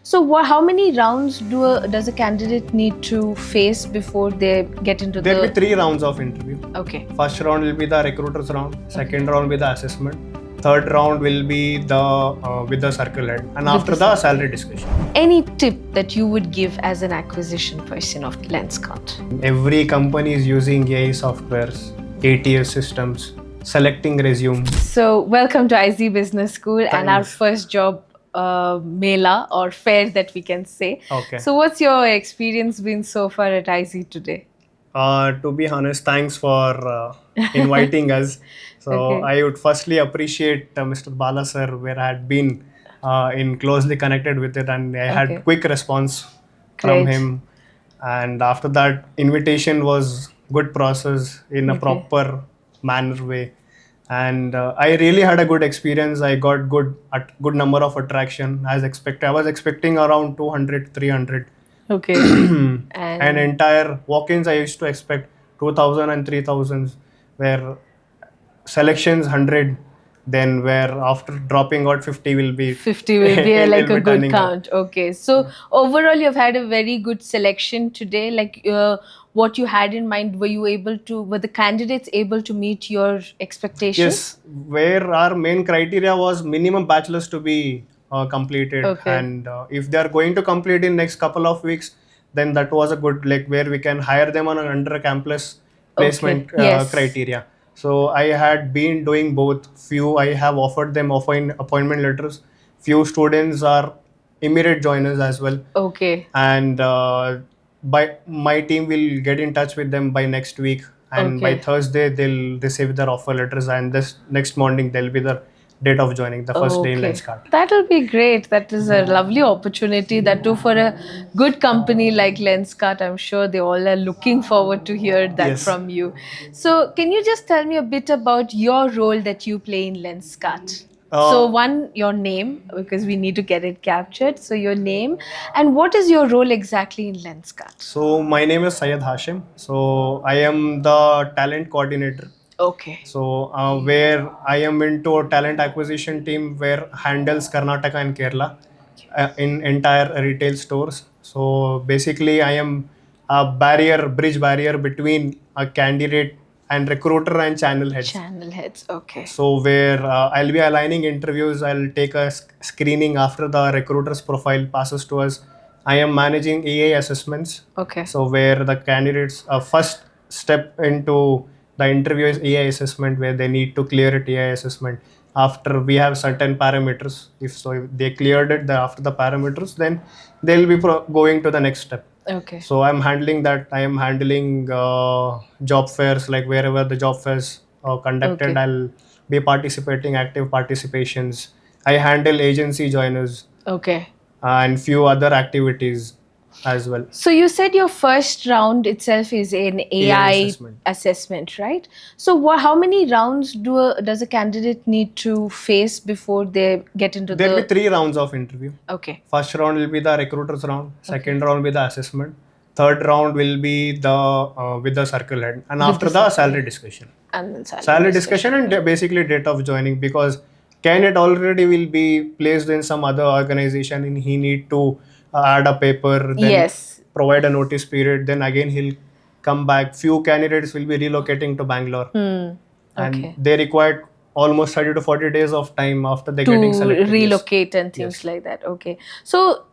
So, how many rounds does a candidate need to face before they get into There'll the? be 3 rounds of interview. Okay. First round will be the recruiters round. Second round will be the assessment. Third round will be the with the circle head, and With after the the circle. salary discussion. Any tip that you would give as an acquisition person of Lenskart? Every company is using AI softwares, ATS systems, selecting resume. So, welcome to IZee Business School and our Thanks. first job mela or fair that we can say. Okay. So, what's your experience been so far at IZee today? To be honest, thanks for inviting us. So Okay. I would firstly appreciate Mr. Bala sir, where I had been in closely connected with it, and I Okay. had quick response from Great. him. And after that, invitation was good process in a Okay. proper manner way. And I really had a good experience. I got good number of attraction as expected. I was expecting around 200, 300. Okay. And entire walk-ins I used to expect 2000 and 3000, where selections 100, then where after dropping out 50 will be 50 will be like will a be good turning up. count. Okay. So, overall, you've had a very good selection today. Like, what you had in mind, were the candidates able to meet your expectations? Yes, where our main criteria was minimum bachelor's to be completed. Okay. And if they are going to complete in next couple of weeks, then that was a good, like, where we can hire them on an under campus placement Okay. Yes. criteria. So I had been doing both. Few I have offered them appointment letters. Few students are immediate joiners as well. Okay. And by my team will get in touch with them by next week, and by Okay. Thursday they'll receive their offer letters, and this next morning they'll be the date of joining, the first day in Okay. Lenskart. That'll be great. That is a lovely opportunity. That too for a good company like Lenskart. I'm sure they all are looking forward to hear that Yes. from you. So, can you just tell me a bit about your role that you play in Lenskart? So, one, your name, because we need to get it captured. So, your name, and what is your role exactly in Lenskart? So my name is Syed Hashim. So I am the talent coordinator. Okay. So where I am into a talent acquisition team where handles Karnataka and Kerala in entire retail stores. So basically, I am a bridge barrier between a candidate and recruiter and channel heads. Channel heads. Okay. So where I'll be aligning interviews, I'll take a screening after the recruiter's profile passes to us. I am managing AI assessments. Okay. So where the candidates first step into the interview is AI assessment, where they need to clear it AI assessment. After we have certain parameters, if they cleared it, after the parameters, then they'll be going to the next step. Okay. So I'm handling that. I am handling job fairs, like wherever the job fairs conducted, Okay. I'll be participating, active participations. I handle agency joiners Okay. and few other activities as well. So you said your first round itself is an AI assessment. assessment, right? So how many rounds does a candidate need to face before they get into There'll the? be 3 rounds of interview. Okay. First round will be the recruiters round. Second round will be the assessment. Third round will be the with the circle head, and With after the the circle salary head. discussion. And then Salary discussion and basically date of joining, because candidate already will be placed in some other organization and he need to add a paper, then Yes. provide a notice period, then again he'll come back. Few candidates will be relocating to Bangalore, Okay. and they require almost 30 to 40 days of time after they getting To selected. Yes. relocate and things Yes. like that. Okay. So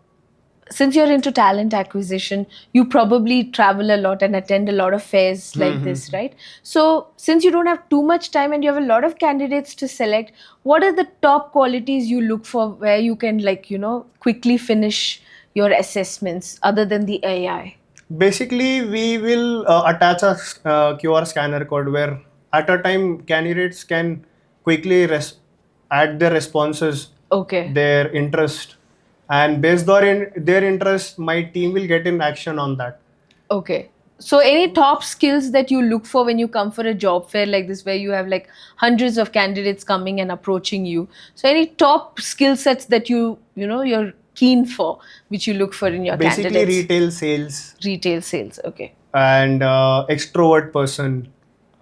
since you're into talent acquisition, you probably travel a lot and attend a lot of fairs like this, right? So, since you don't have too much time and you have a lot of candidates to select, what are the top qualities you look for where you can, like, quickly finish your assessments other than the AI? Basically, we will attach a QR scanner code where at a time candidates can quickly add their responses, Okay. their interest, and based on their interest, my team will get in action on that. Okay. So, any top skills that you look for when you come for a job fair like this, where you have like hundreds of candidates coming and approaching you? So, any top skill sets that you're keen for, which you look for in your Basically, candidates? retail sales Retail sales. Okay. and extrovert person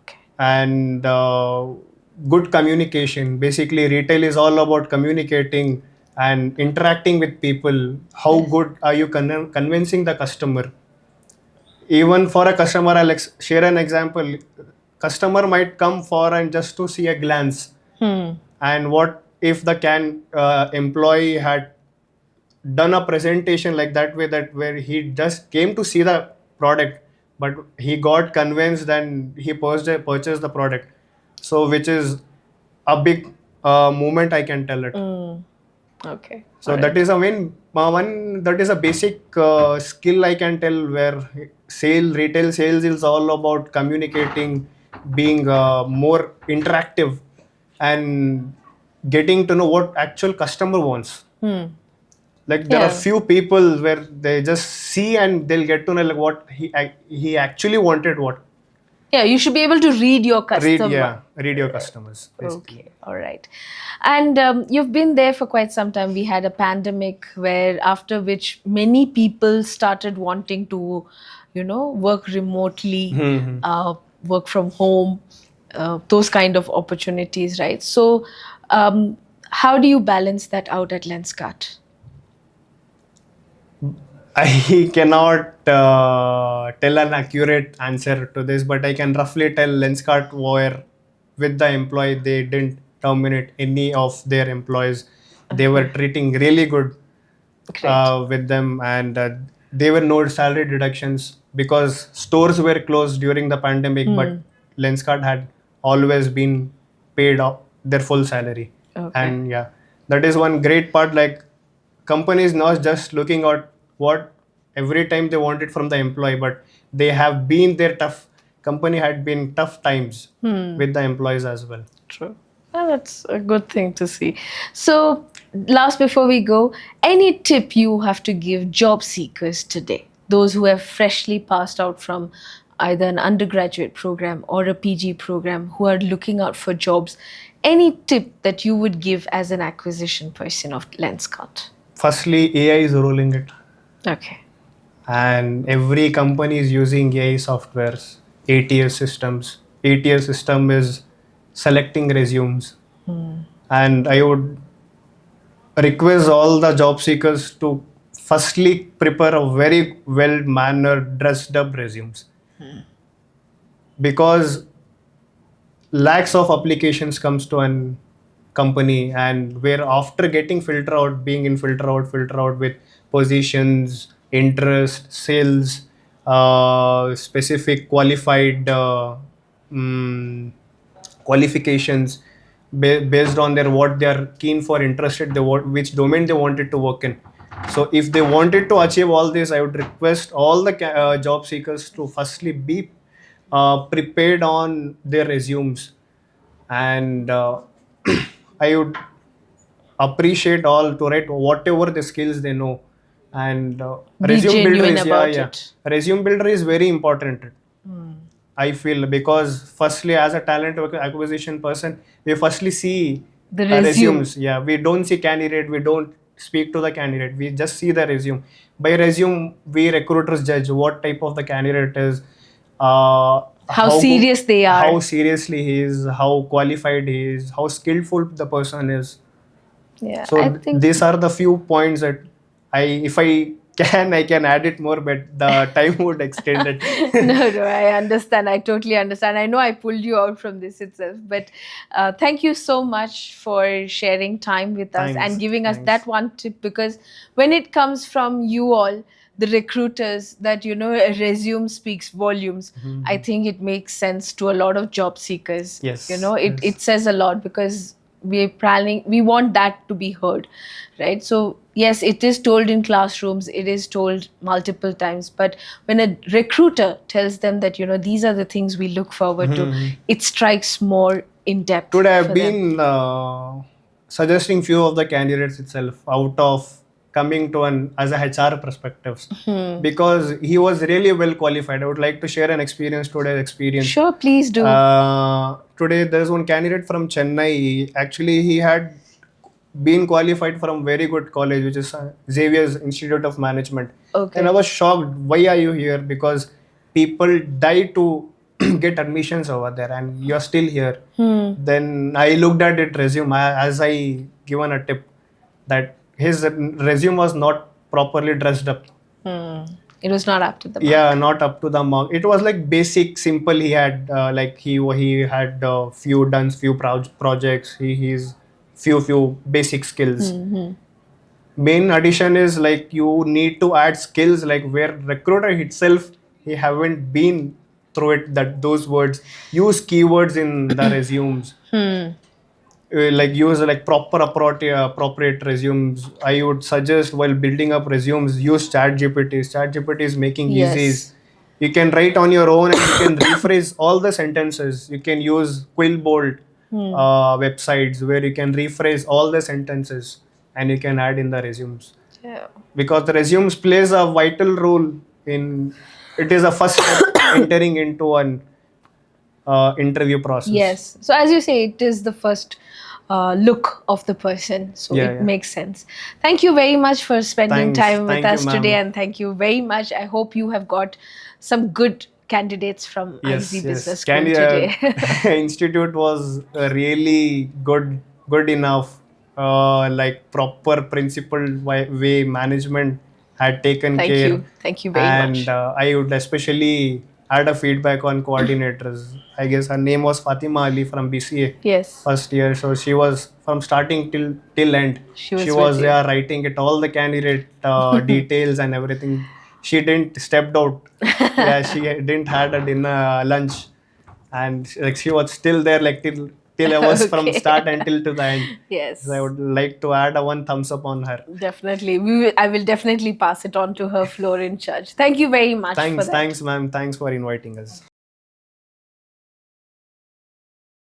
Okay. and good communication. Basically, retail is all about communicating and interacting with people. How good are you convincing the customer? Even for a customer, I'll share an example. Customer might come for and just to see a glance. And what if the employee had done a presentation like that way, that where he just came to see the product, but he got convinced and he purchased the product. So which is a big moment, I can tell it. Okay. So All that right. is a one that is a basic skill, I can tell, where retail sales is all about communicating, being more interactive, and getting to know what actual customer wants. Like there are Yeah. few people where they just see and they'll get to know like what he actually wanted. What Yeah, you should be able to read your customer. read your customers basically. Okay, all right. And you've been there for quite some time. We had a pandemic where, after which, many people started wanting to, work remotely, work from home, those kind of opportunities, right? So, how do you balance that out at Lenskart? I cannot tell an accurate answer to this, but I can roughly tell Lenskart were with the employee. They didn't terminate any of their employees. They were treating really good Great. with them, and there were no salary deductions because stores were closed during the pandemic. But Lenskart had always been paid off their full salary, Okay. and yeah, that is one great part. Like companies not just looking at what every time they want it from the employee, but they have been their tough. Company had been tough times with the employees as well. True. Well, that's a good thing to see. So, last before we go, any tip you have to give job seekers today, those who have freshly passed out from either an undergraduate program or a PG program, who are looking out for jobs, any tip that you would give as an acquisition person of Lenskart? Firstly, AI is ruling it, Okay. and every company is using AI softwares, ATS systems. ATS system is selecting resumes, and I would request all the job seekers to firstly prepare a very well mannered, dressed up resumes, because lakhs of applications comes to an company, and where after getting filter out with positions, interest, sales, specific qualified mm, qualifications, based on their what they are keen for, interested, which domain they wanted to work in. So if they wanted to achieve all this, I would request all the job seekers to firstly be prepared on their resumes, and I would appreciate all to write whatever the skills they know, and Be resume builder genuine is about it. resume builder is very important, I feel, because firstly, as a talent acquisition person, we firstly see The resume. resumes. Yeah, we don't see candidate, we don't speak to the candidate, we just see the resume. By resume, we recruiters judge what type of the candidate is, uh, How serious they how are. seriously he is, how qualified he is, how skillful the person is. Yeah, So I think. these are the few points that if I can, I can add it more, but the time would extend it. No, I understand. I totally understand. I know I pulled you out from this itself, but thank you so much for sharing time with us and Thanks, giving us that thanks. one tip, because when it comes from you all, the recruiters, that a resume speaks volumes. I think it makes sense to a lot of job seekers. Yes, It yes. says a lot, because we want that to be heard, right? So yes, it is told in classrooms, it is told multiple times, but when a recruiter tells them that these are the things we look forward to, it strikes more in depth Could have for them. been suggesting few of the candidates itself out of coming to an as a HR perspectives, because he was really well qualified. I would like to share an experience, today's experience. Sure, please do. Today there is one candidate from Chennai. Actually, he had been qualified from very good college, which is Xavier's Institute of Management. And I Okay. was shocked. Why are you here? Because people die to get admissions over there, and you're still here. Then I looked at it resume as I given a tip that his resume was not properly dressed up. It was not up to the mark. Yeah, not up to the mark. It was like basic, simple. He had like he had few projects. He's few basic skills. Main addition is like you need to add skills like where recruiter itself he haven't been through it, that those words, use keywords in the resumes. Like use like appropriate resumes. I would suggest while building up resumes, use chat gpt is making Yes. easy. You can write on your own and you can rephrase all the sentences. You can use quillbolt websites where you can rephrase all the sentences and you can add in the resumes, Yeah. because the resumes plays a vital role in, it is a first step entering into an interview process. Yes. So as you say, it is the first look of the person. So Yeah, it yeah. makes sense. Thank you very much for spending Thanks. time with Thank you, us ma'am. today, and thank you very much. I hope you have got some good candidates from IZee Business School today. Institute was really good enough. Like proper principled way management had taken Thank care. you. Thank you very much. And I would especially add a feedback on coordinators. I guess her name was Fatima Ali from BCA. Yes. First year, so she was from starting till end. She was She with was you. there writing it all the candidate details and everything. She didn't stepped out. Yeah, she didn't had a dinner lunch, and like she was still there like till hours from Okay. start until to the end. Yes. So I would like to add a one thumbs up on her. Definitely. I will definitely pass it on to her floor in charge. Thank you very much for that. Thanks, ma'am. Thanks for inviting us.